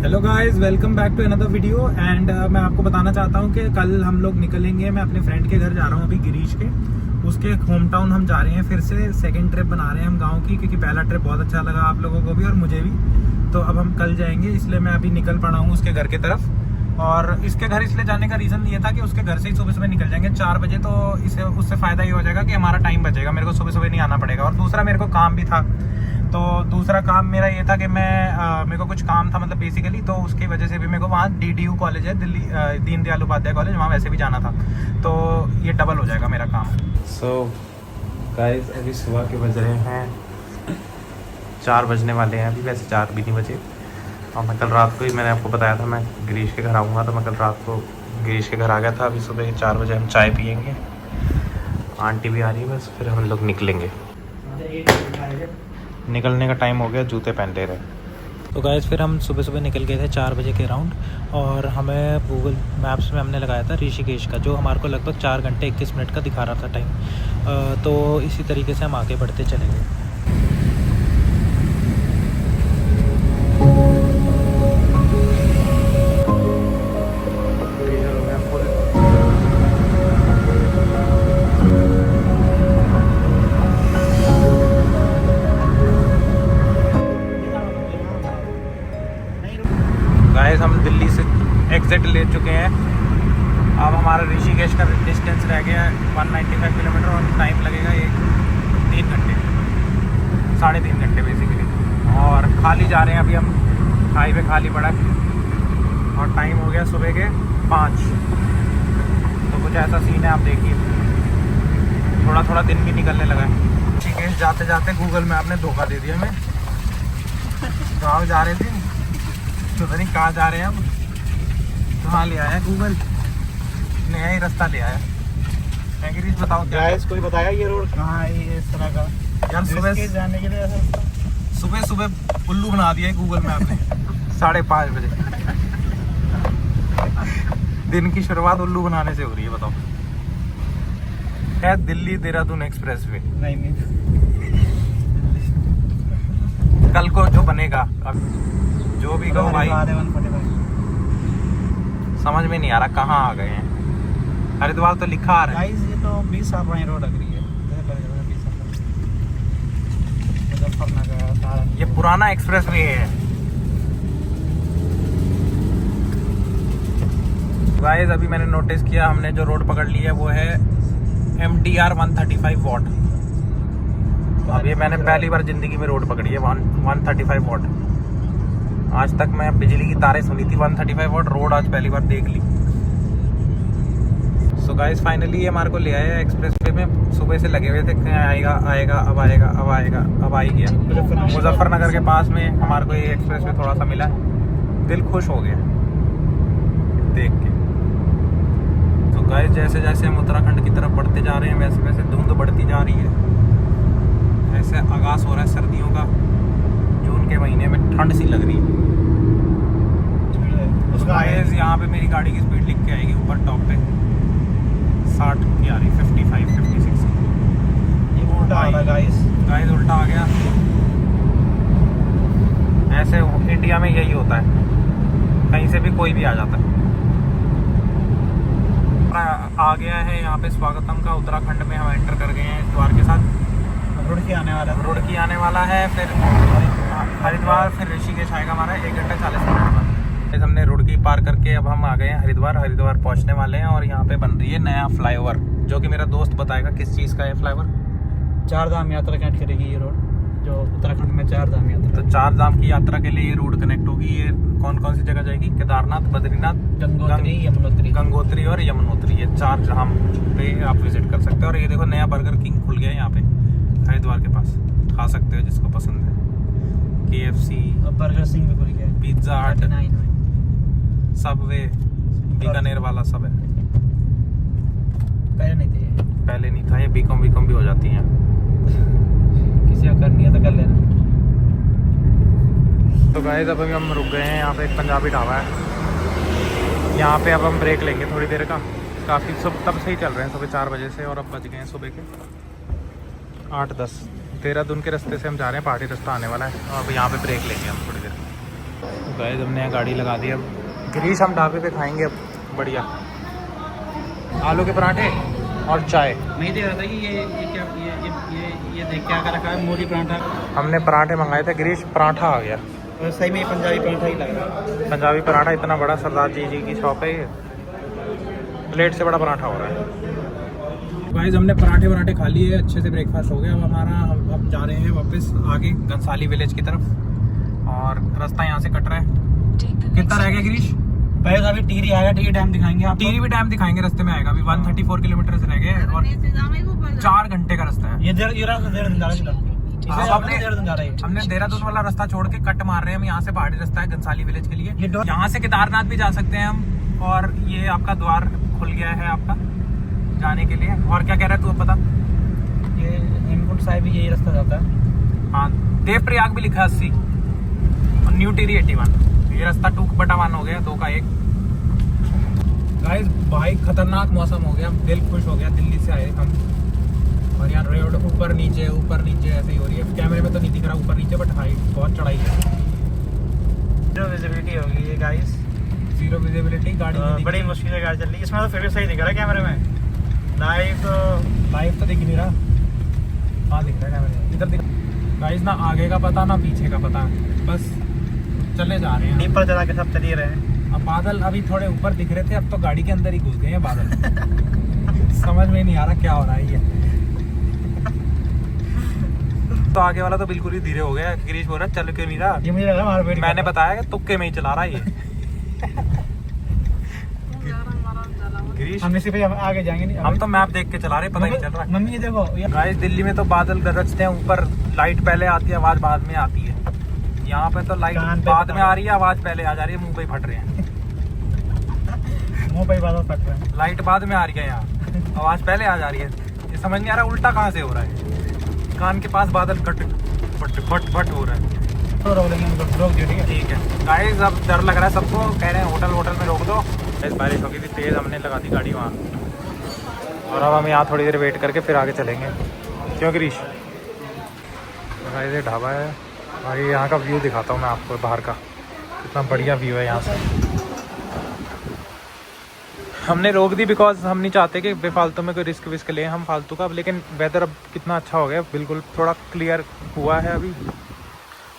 Hello guys, welcome back to another video. And मैं आपको बताना चाहता हूँ कि कल हम लोग निकलेंगे। मैं अपने फ्रेंड के घर जा रहा हूँ अभी, गिरीश के। उसके होम टाउन हम जा रहे हैं, फिर से सेकंड ट्रिप बना रहे हैं हम गांव की, क्योंकि पहला ट्रिप बहुत अच्छा लगा आप लोगों को भी और मुझे भी। तो अब हम कल जाएंगे, इसलिए मैं अभी निकल पड़ा हूँ उसके घर की तरफ। और इसके घर इसलिए जाने का रीज़न ये था कि उसके घर से ही सुबह सुबह निकल जाएंगे 4 बजे। तो इसे उससे फ़ायदा ये हो जाएगा कि हमारा टाइम बचेगा, मेरे को सुबह सुबह नहीं आना पड़ेगा। और दूसरा मेरे को काम भी था, तो दूसरा काम मेरा ये था कि मेरे को कुछ काम था, मतलब बेसिकली। तो उसकी वजह से भी मेरे को वहाँ DDU कॉलेज है, दिल्ली दीनदयाल उपाध्याय कॉलेज, वहाँ वैसे भी जाना था। तो ये डबल हो जाएगा मेरा काम। सो गाइस, अभी सुबह के बज रहे हैं 4 बजने वाले हैं अभी, वैसे 4 भी नहीं बजे। और मैं कल रात को ही, मैंने आपको बताया था मैं गिरीश के घर आऊँगा, तो मैं कल रात को गिरीश के घर आ गया था। अभी सुबह 4 बजे हम चाय पियेंगे, आंटी भी आ रही है, बस फिर हम लोग निकलेंगे। निकलने का टाइम हो गया, जूते पहन ले रहे। तो गाइस, फिर हम सुबह सुबह निकल गए थे 4 बजे के अराउंड। और हमें गूगल मैप्स में हमने लगाया था ऋषिकेश का, जो हमारे को लगभग 4 घंटे 21 मिनट का दिखा रहा था टाइम। तो इसी तरीके से हम आगे बढ़ते चले गए। गाइस, हम दिल्ली से एग्जिट ले चुके हैं। अब हमारा ऋषिकेश का डिस्टेंस रह गया 195 किलोमीटर और टाइम लगेगा 3 घंटे, 3.5 घंटे बेसिकली। और खाली जा रहे हैं अभी हम, हाईवे खाली पड़ा है और टाइम हो गया सुबह के 5। तो कुछ ऐसा सीन है, आप देखिए। थोड़ा थोड़ा दिन भी निकलने लगा है। ऋषिकेश जाते जाते गूगल मैप ने धोखा दे दिया हमें। गाँव जा रहे थे, पता नहीं कहाँ जा रहे हैं हम। कहाँ ले आया गूगल, नया ही रास्ता ले आया। गिरीश बताओ क्या है? कोई बताया ये रोड कहाँ है, ये इस तरह का? यार सुबह जाने के लिए ऐसा सुबह उल्लू बना दिया है गूगल मैप ने 5:30 बजे। दिन की शुरुआत उल्लू बनाने से हो रही है, बताओ। है दिल्ली देहरादून एक्सप्रेस वे। नहीं कल को जो बनेगा, जो भी कहो भाई, समझ में नहीं आ रहा कहाँ आ गए हैं। हरिद्वार तो लिखा आ रहा है। ये तो 20 साल पुरानी रोड लग रही है। मुजफ्फरनगर, ये पुराना एक्सप्रेस वे है गाइस। अभी मैंने नोटिस किया, हमने जो रोड पकड़ ली है वो है MTR 135 वॉट। अब ये मैंने पहली बार जिंदगी में रोड पकड़ी है 135 वॉट। आज तक मैं बिजली की तारें सुनी थी, 135 वॉट रोड आज पहली बार देख ली। सो गाइस, फाइनली ये हमारे को ले आया एक्सप्रेस वे में। सुबह से लगे हुए थे, आएगा आएगा, अब आएगा, अब आएगा, अब आ ही गया। मुजफ्फरनगर के पास में हमारे को ये एक्सप्रेस वे थोड़ा सा मिला, दिल खुश हो गया देख के। तो गाइस, जैसे जैसे हम उत्तराखंड की तरफ बढ़ते जा रहे हैं, वैसे वैसे धुंध बढ़ती जा रही है। ऐसे आगाज हो रहा है सर्दियों का, जून के महीने में ठंड सी लग रही है। गाइस, यहाँ पे मेरी गाड़ी की स्पीड लिख के आएगी ऊपर टॉप पे 60 की आ रही, 55, 56। ये उल्टा आ रहा है गाइस, उल्टा आ गया। ऐसे इंडिया में यही होता है, कहीं से भी कोई भी आ जाता है। आ गया है यहाँ पे स्वागतम का, उत्तराखंड में हम एंटर कर गए हैं इस द्वार के साथ। रुड़की आने वाला है, फिर हरिद्वार, फिर ऋषिकेश आएगा हमारा 1 घंटा 40 मिनट बाद। हमने रुड़की पार करके अब हम आ गए हैं हरिद्वार पहुंचने वाले हैं। और यहाँ पे बन रही है नया फ्लाईओवर, जो कि मेरा दोस्त बताएगा किस चीज़ का है फ्लाईओवर। 4 धाम यात्रा कनेक्ट करेगी ये रोड, जो उत्तराखंड में 4 धाम यात्रा। तो 4 धाम की यात्रा के लिए ये रोड कनेक्ट होगी। ये कौन कौन सी जगह जाएगी? केदारनाथ, बद्रीनाथ, गंगोत्री और यमुनोत्री। ये 4 धाम पे आप विजिट कर सकते हो। और ये देखो, नया बर्गर किंग खुल गया है यहाँ पे हरिद्वार के पास, खा सकते हो जिसको पसंद है। KFC, बर्गर सिंह भी खुल गया, पिज्जा हट, सबवे, बीकानेर वाला सब है। पहले नहीं था ये। बीकॉम भी हो जाती हैं, किसी को करनी है तो कर लेना। तो गाइस, अब हम रुक गए हैं यहाँ पे, एक पंजाबी ढाबा है यहाँ पे। अब हम ब्रेक लेंगे थोड़ी देर का। काफ़ी तब से ही चल रहे हैं, सुबह 4 बजे से, और अब बज गए हैं सुबह के 8-10। देहरादून के रास्ते से हम जा रहे हैं, पहाड़ी रास्ता आने वाला है। अब यहाँ पे ब्रेक लेंगे हम थोड़ी देर। गाइस हमने यहाँ गाड़ी लगा दी। अब गिरीश हम ढाबे पे खाएंगे अब बढ़िया आलू के पराठे और चाय। नहीं देख रहा था कि ये क्या ये देख क्या कर रखा है, मोदी पराठा। हमने पराठे मंगाए थे, गिरीश पराठा आ गया। और सही में पंजाबी पराठा ही लग रहा है। पंजाबी पराठा इतना बड़ा, सरदार जी की शॉप है ये, प्लेट से बड़ा पराठा हो रहा है। गाइस हमने पराठे खा लिए, अच्छे से ब्रेकफास्ट हो गया। अब हम जा रहे हैं वापस आगे घनसाली विलेज की तरफ, और रास्ता यहाँ से कट रहा है। कितना रह गया गिरीश? पहले अभी टीरी आएगा, टीरी टाइम दिखाएंगे आप। टीरी भी टाइम दिखाएंगे, रास्ते में आएगा। अभी 134 किलोमीटर से रह गए और 4 घंटे का रास्ता है। ये रास्ता 1.5 दिन जा रहा है। हमने देहरादून वाला रास्ता छोड़ के कट मार रहे हैं हम। यहाँ से पहाड़ी रास्ता है घनसाली विलेज के लिए। यहाँ से केदारनाथ भी जा सकते हैं हम, और ये आपका द्वार खुल गया है आपका जाने के लिए। और क्या कह रहा है तू, अब बता। ये हेमकुंड साहिब भी यही रास्ता जाता है। हाँ, देवप्रयाग भी लिखा है 80 और न्यू टिहरी 81। ये रास्ता 2/1 हो गया, 2 का 1। गाइस भाई खतरनाक मौसम हो गया, दिल खुश हो गया। दिल्ली से आए हम, और यहाँ रोड ऊपर नीचे ऐसे ही हो रही है। कैमरे में तो नहीं दिख रहा ऊपर नीचे, बट हाइट बहुत चढ़ाई है। जीरो विजिबिलिटी होगी ये गाइस, जीरो विजिबिलिटी। गाड़ी बड़ी मुश्किल से गाड़ी चल रही है। इसमें तो फिर भी सही दिख रहा है कैमरे में। लाइव तो दिख नहीं रहा। हाँ दिख रहा है कैमरे में, इधर दिख। गाइस ना आगे का पता ना पीछे का पता, बस चले जा रहे हैं। डीपर चला के सब चल ही रहे हैं। अब बादल अभी थोड़े ऊपर दिख रहे थे, अब तो गाड़ी के अंदर ही घुस गए हैं बादल। समझ में नहीं आ रहा क्या हो रहा है ये। तो आगे वाला तो बिल्कुल ही धीरे हो गया। गिरीश बोल रहा चल क्यों नहीं रहा। ये मुझे लगा हमारा वेट। मैंने बताया कि तुक्के में ही चला रहा है ये। गिरीश हम इसी पे आगे जाएंगे नहीं। हम तो मैप देख के चला रहे, पता ही नहीं चल रहा। मम्मी ये देखो गाइस दिल्ली में तो बादल गरजते हैं ऊपर, लाइट पहले आती है, आवाज बाद में आती है। यहाँ पे तो लाइट बाद में आ रही है, आवाज पहले आ जा रही है। मुंह पे ही फट रहे हैं, मुंह पे ही बादल फट रहे हैं। लाइट बाद में आ रही है, यहाँ आवाज पहले आ जा रही है। ये समझ नहीं आ रहा उल्टा कहाँ से हो रहा है। कान के पास बादल फट फट हो रहा है। तो रोक देंगे, रोक दियो ठीक है। गाइस अब डर लग रहा है सबको, कह रहे हैं होटल में रोक दो। इस बारिश हो गई थी तेज, हमने लगा दी गाड़ी वहाँ, और अब हम यहाँ थोड़ी देर वेट करके फिर आगे चलेंगे। क्यों गिरीश? गाइस ये ढाबा है, और ये यहाँ का व्यू दिखाता हूँ मैं आपको बाहर का। कितना बढ़िया व्यू है यहाँ से। हमने रोक दी बिकॉज हम नहीं चाहते कि बेफालतू में कोई रिस्क विस्क लें हम फालतू का। लेकिन वेदर अब कितना अच्छा हो गया, बिल्कुल थोड़ा क्लियर हुआ है अभी,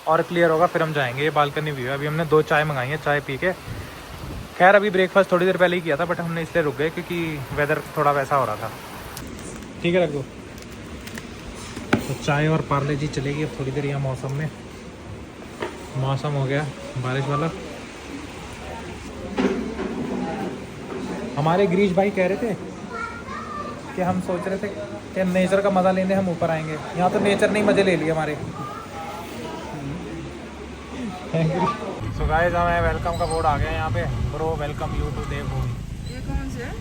और क्लियर होगा फिर हम जाएंगे। ये बालकनी व्यू है। अभी हमने 2 चाय मंगाई है, चाय पी के। खैर अभी ब्रेकफास्ट थोड़ी देर पहले ही किया था, बट हमने इसलिए रुक गए क्योंकि वेदर थोड़ा वैसा हो रहा था। ठीक है रख दो। तो चाय और पार्ले जी चलेगी अब थोड़ी देर। यहाँ मौसम हो गया बारिश वाला। हमारे गिरीश भाई कह रहे थे कि हम सोच रहे थे कि नेचर का मज़ा लेने हम ऊपर आएंगे। यहाँ तो नेचर ने ही मज़े ले लिए हमारे। सो गाइस हमें वेलकम का बोर्ड आ गया यहाँ पे। ब्रो वेलकम यू टू देवभूमि। ये कौन से है?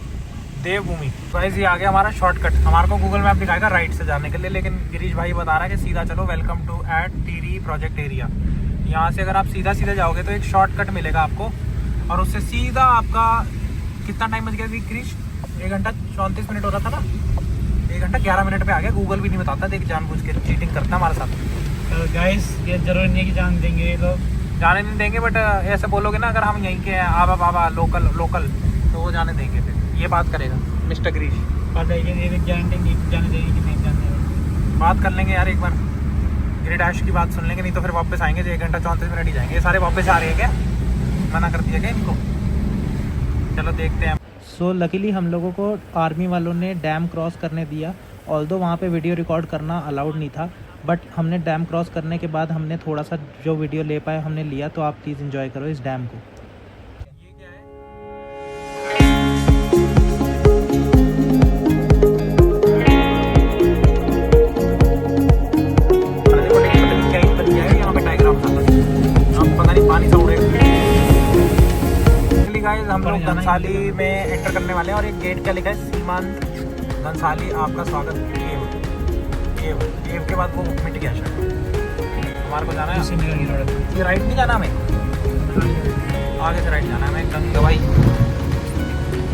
देवभूमि। गाइस ये आ गया हमारा शॉर्टकट। हमारे को गूगल मैप दिखाएगा राइट से जाने के लिए, लेकिन गिरीश भाई बता रहा है कि सीधा चलो, welcome to Tehri project area. यहाँ से अगर आप सीधा जाओगे तो एक शॉर्टकट मिलेगा आपको, और उससे सीधा आपका कितना टाइम बच गया गिरीश? 1 घंटा 34 मिनट हो रहा था ना, 1 घंटा 11 मिनट पे आ गया। गूगल भी नहीं बताता, देख जानबूझ के चीटिंग करता है हमारे साथ। तो गाइस ये जरूरी नहीं है कि जान देंगे ये लोग, जाने नहीं देंगे, बट ऐसे बोलोगे ना अगर हम यहीं के हैं आबा बाबा लोकल तो वो जाने देंगे। फिर ये बात करेगा मिस्टर गिरीश। ये गारंटी नहीं जाने देंगे कि नहीं जाने। बात कर लेंगे यार एक बार, ग्रेड डैश की बात सुन लेंगे, नहीं तो फिर वापस आएंगे जो 1 घंटा 34 मिनट ही जाएंगे। ये सारे वापस आ रहे हैं क्या? मना कर दिया क्या इनको? चलो देखते हैं। सो लकीली हम लोगों को आर्मी वालों ने डैम क्रॉस करने दिया। ऑल्दो वहाँ पे वीडियो रिकॉर्ड करना अलाउड नहीं था, बट हमने डैम क्रॉस करने के बाद हमने थोड़ा सा जो वीडियो ले पाए हमने लिया। तो आप प्लीज़ एंजॉय करो इस डैम को। ये क्या है? यहाँ पे टाइगर पता नहीं पानी सा उड़ेगा। गाइस हम लोग घनसाली में एंटर करने वाले हैं, और एक गेट क्या लिखा है, सीमांत घनसाली आपका स्वागत केव के बाद वो मिट गया शायद। हमारे को जाना है ये राइट नहीं जाना हमें, आगे से राइट जाना है हमें। गंगवाई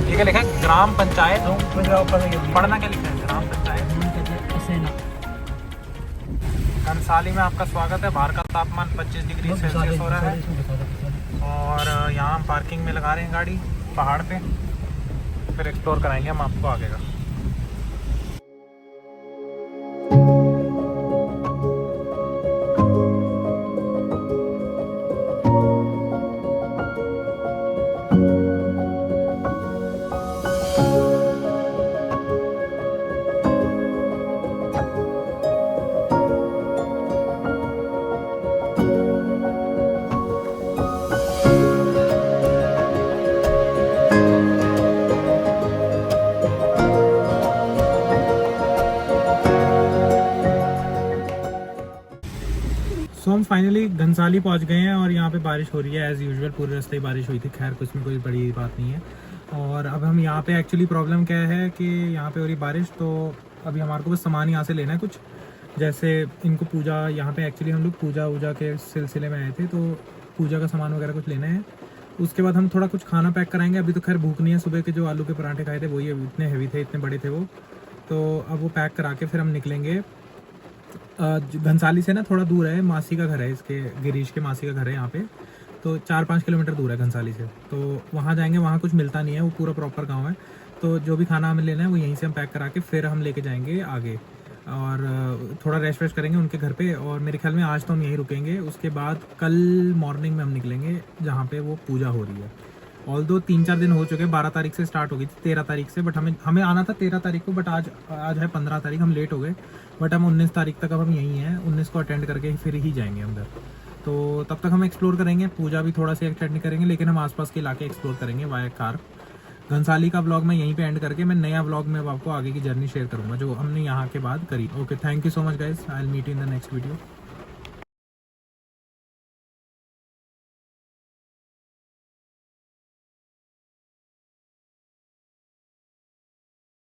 ये क्या लिखा है? ग्राम पंचायत। पढ़ना क्या लिखा है? ग्राम पंचायत घनसाली में आपका स्वागत है। बाहर का तापमान 25 डिग्री सेल्सियस हो रहा है और यहाँ हम पार्किंग में लगा रहे हैं गाड़ी पहाड़ पे। फिर एक्सप्लोर कराएंगे हम आपको आगे का। सो हम फाइनली घनसाली पहुंच गए हैं और यहाँ पे बारिश हो रही है एज़ यूजुअल। पूरे रास्ते ही बारिश हुई थी, खैर कुछ में कोई बड़ी बात नहीं है। और अब हम यहाँ पे एक्चुअली प्रॉब्लम क्या है कि यहाँ पे हो रही बारिश, तो अभी हमारे को बस सामान यहाँ से लेना है कुछ, जैसे इनको पूजा, यहाँ पे एक्चुअली हम लोग पूजा वूजा के सिलसिले में आए थे, तो पूजा का सामान वगैरह कुछ लेना है। उसके बाद हम थोड़ा कुछ खाना पैक कराएंगे। अभी तो खैर भूख नहीं है, सुबह के जो आलू के पराठे खाए थे वही इतने हैवी थे, इतने बड़े थे वो, तो अब वो पैक करा के फिर हम निकलेंगे। घनसाली से ना थोड़ा दूर है, मासी का घर है इसके, गिरीश के मासी का घर है यहाँ पे, तो 4-5 किलोमीटर दूर है घनसाली से। तो वहाँ जाएंगे, वहाँ कुछ मिलता नहीं है, वो पूरा प्रॉपर गांव है। तो जो भी खाना हमें लेना है वो यहीं से हम पैक करा के फिर हम लेके जाएंगे आगे, और थोड़ा रेस्ट वेस्ट करेंगे उनके घर पे। और मेरे ख्याल में आज तो हम यहीं रुकेंगे, उसके बाद कल मॉर्निंग में हम निकलेंगे जहाँ पे वो पूजा हो रही है। ऑल दो 3-4 दिन हो चुके हैं, 12 तारीख से स्टार्ट हो गई थी, 13 तारीख से, बट हमें आना था 13 तारीख को, बट आज है 15 तारीख, हम लेट हो गए। बट हम 19 तारीख तक अब हम यहीं हैं, 19 को अटेंड करके फिर ही जाएंगे अंदर। तो तब तक हम एक्सप्लोर करेंगे, पूजा भी थोड़ा सा एक्सटेंड करेंगे, लेकिन हम आसपास के इलाके एक्सप्लोर करेंगे वाया कार। घनसाली का ब्लॉग मैं यहीं पे एंड करके मैं नया ब्लॉग में आपको आगे की जर्नी शेयर करूंगा जो हमने यहाँ के बाद करी। Okay, thank you so much guys, I will meet you in the next video.